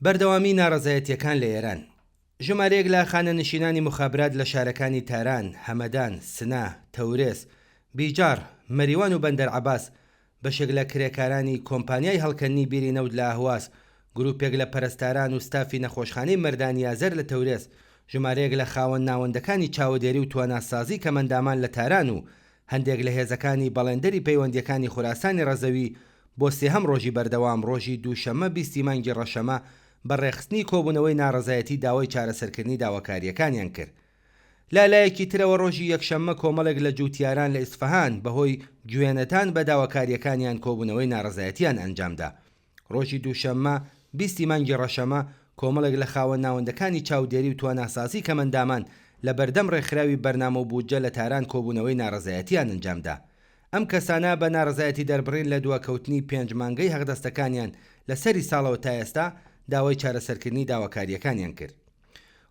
بەردەوامی ناڕەزایەتیەکان لە ئێران. ژمارەیەک لە خانەنشینانی مخابرات لە شارەکانی تاران، هەمەدان، سنا، تەورێس، بیجار، مەریوان و بەندەر عەباس بەشێک لە کرێکارانی کۆمپانیای هەڵکردنی بیری نەوت لە ئاهواز، گروپێک لە پەرستاران و ستافی نەخۆشخانەی مەردانی یازەر لە تەورێس، ژمارەیەک لە خاوەن ناوەندەکانی چاودێری و تواناسازی کەمەندامان لە تاران و هەندێک لە هێزەکانی بەڵێندەری پەیوەندیەکانی خوراسانی ڕەزەوی بۆ سێهەم ڕۆژی بەردەوام ڕۆژی دووشەممە 20 مانگی ڕەشەمە بەڕێخستنی کۆبوونەوەی ناڕەزایەتی داوای چارەسەرکردنی داواکاریەکانیان کرد. لالایەکی ترەوە ڕۆژی یەکشەممە کۆمەڵێک لە جووتیاران لە ئیسفەهان بەهۆی گوێنەتان بە داواکاریەکانیان کۆبوونەوەی ناڕەزایەتیان ئەنجامدا. ڕۆژی دووشەممە 20 مانگی ڕەشەمە کۆمەڵێک لە خاوەن ناوەندەکانی چاودێری و تواناسازی کەمەندامان لە بەردەم ڕێکخراوی بەرنامە و بودجە لە تاران کۆبوونەوەی ناڕەزایەتیان ئەنجامدا. ئەم کەسانە بە ناڕەزایەتی دەربڕین لە دووەکەوتنی 5 مانگەی هەغدەستەکانیان لە سەری ساڵەوە تا ئێستا داوای چارەسەرکردنی داواکاریەکانیان کرد.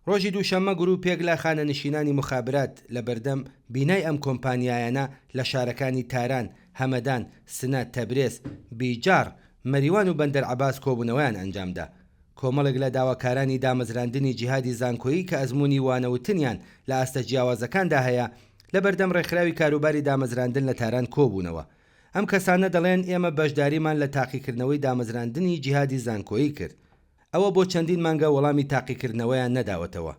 ڕۆژی دووشەممە گروپێک لە خانەنشینانی مخابرات لە بەردەم بینای ئەم کۆمپانیایانە لە شارەکانی تاران، هەمەدان، سنە، تەبرێز، بیجار، مەریوان و بەندەر عەباس کۆبوونەوەیان ئەنجامدا. کۆمەڵێک لە داواکارانی دامەزراندنی جیهادی زانکۆیی کە ئەزمموی وانەوتنیان لە ئاستە جیاوازەکاندا هەیە لە بەردەم ڕێکخراوی کاروباری دامەزراندن لە تاران کۆبوونەوە. ئەم کەسانە دەڵێن ئێمە بەشداریمان لە تاقیکردنەوەی دامەزراندنی جیهادی زانکۆیی کرد. ئەوە بۆ چەندین مانگە وەڵامی تاقیکردنەوەیان نەداوەتەوە.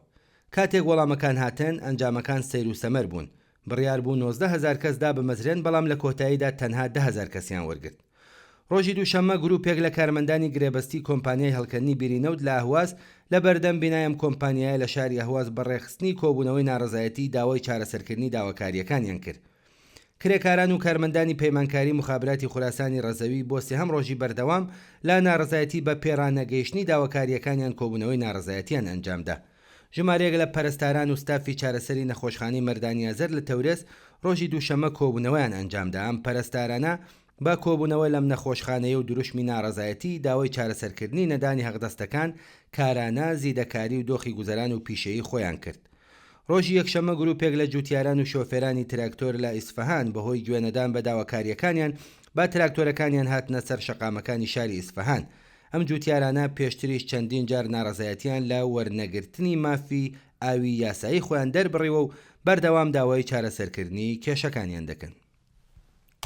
کاتێک وەڵامەکان هاتن ئەنجامەکان سەیر و سەمەر بوون. بڕیار بوو 19,000 کەسدا بمەزرێن بەڵام لە کۆتاییدا تەنها 10,000 کەسیان وەرگرت. ڕۆژی دووشەممە گروپێک لە کارمەندانی گرێبەستی کۆمپانیای هەڵکردنی بیری نەوت لە ئاهواز لە بەردەم بینایم کۆمپانیای لە شاری ئاهواز بەڕێخستنی کۆبوونەوەی ناڕەزایەتی داوای چارەسەرکردنی داواکاریەکانیان کرد. کرێکاران و کارمەندانی پەیمانکاری مخابراتی خوراسانی ڕەزەوی بۆ سێهەم ڕۆژی بەردەوام لە ناڕەزایەتی بە پێڕانەگەیشتنی داواکاریەکانیان کۆبوونەوەی ناڕەزایەتیان ئەنجامدا. ژمارەیەک لە پەرستاران و ستافی چارەسەری نەخۆشخانەی مەردانی یازەر لە تەورێس ڕۆژی دووشەممە کۆبوونەوەیان ئەنجامدا. ئەم پەرستارانە با کۆبوونەوەی لەم نەخۆشخانەیە و دروشمی ناڕەزایەتی داوای چارەسەرکردنی نەدانی هەغدەستەکان، کارانە، زیدەکاری و دۆخی گوزەران و پیشەیی خۆیان کرد. ڕۆژی یەکشەممە گروپێک لە جووتیاران و شۆفێرانی تراکتۆر لە ئیسفەهان بەهۆی گوێنەدان بە داواکاریەکانیان با تراکتۆرەکانیان هاتنە سەر شەقامەکانی شاری ئیسفەهان. ئەم جووتیارانە پێشتریش چەندین جار ناڕەزایەتیان لە وەرنەگرتنی مافی ئاوی یاسایی خۆیان دەربڕیوە و بەردەوام داوای چارەسەرکردنی کێشەکانیان دەکەن.